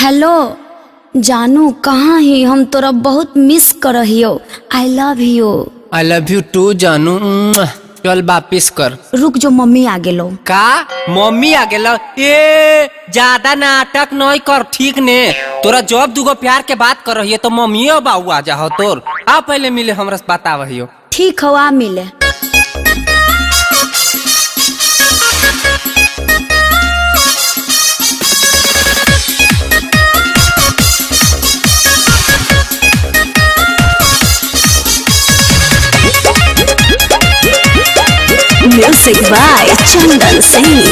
Hello जानू, कहाँ ही? हम तोरा बहुत मिस कर रहियो। आई लव यू टू जानू। चल वापिस कर। रुक जो, मम्मी आ गेलो। का मम्मी आ गेलो? ए ज्यादा नाटक नहीं कर, ठीक ने? तोरा जब दुगो प्यार के बात कर रही है तो मम्मी और बाबू आ जाओ। तोर आ पहले मिले हमरा से बतावहियो। ठीक हो, आ मिले। Music by Chandan Singh।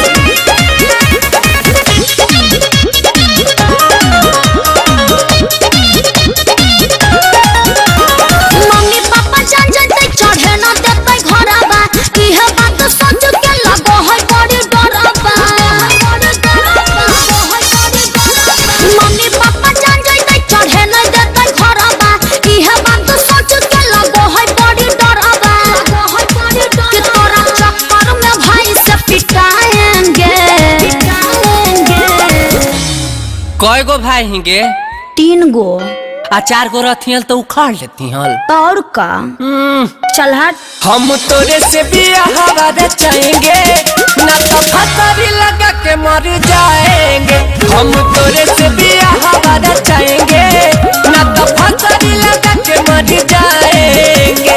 कई गो भाई हिंगे? 3 गो। आ 4 गो रहती तो उखाड़ लेती हल। और का? चल हट। हम तोरे से बियाह चाहेंगे ना तो फसारी लगा के मर जाएंगे। हम तोरे से बियाह चाहेंगे ना तो फसारी लगा के मर जाएंगे।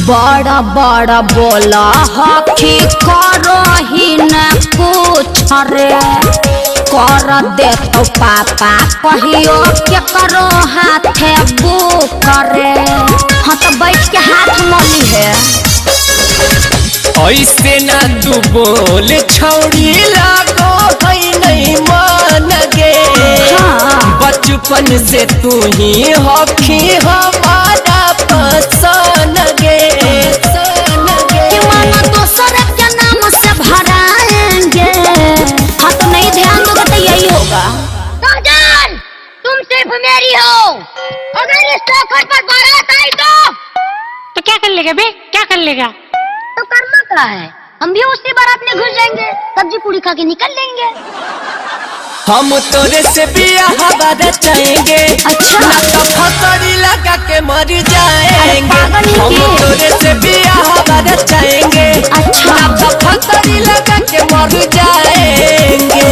बड़ा बड़ा बोला हकी करो ही न कुछ रे। कर दे तो पापा कहियो के करो हाथे बुक रे। हाँ तो बैठ के हाथ मली है। ऐसे ना तू बोल छौड़ी, लागो है नहीं मान गे। बचपन से तू ही हकी हमारा पसंद गे। दोसर के नाम से भराएंगे। हाँ तो नहीं ध्यान दोगे तो यही होगा। तुम सिर्फ मेरी हो। अगर इस तोहफे पर बारात आई तो क्या कर लेगा बे? क्या कर लेगा? तो करना क्या है, हम भी उसी बारात में घुस जाएंगे, सब्जी पूरी खा के निकल लेंगे। हम तोरे से बियाह चाहेंगे। अच्छा। ना तो फसारी लगा के मर जाएंगे। हम तोरे से बियाह चाहेंगे। अच्छा। ना तो फसारी लगा के मर जाएंगे।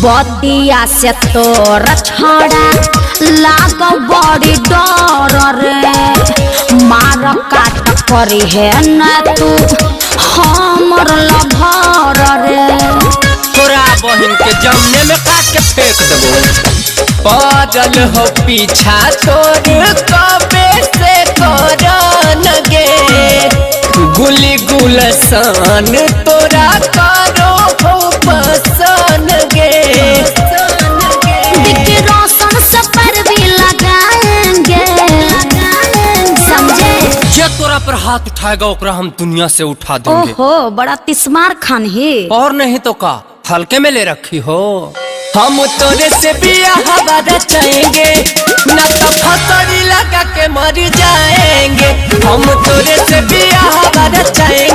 बतिया से तोर छड़ा लाग बड़ी डर रे। मार काट करी है न तू हमर लभर रे। तोरा बहन के जमने में काट के फेंक देबो। पागल हो पीछा तोर कबे से करन गे। गुली गुलसान तोरा करो हो पसंद गे। रोशन से पर भी लगाएंगे, समझे? जे तोरा पर हाथ उठाएगा ओकरा हम दुनिया से उठा देंगे। ओहो, बड़ा तिस्मार खान है। और नहीं तो का हल्के में ले रखी हो। हम तोरे से बियाह चाहेंगे ना तो फसारी लगा के मर जाएंगे। हम तोरे से बियाह चाहेंगे।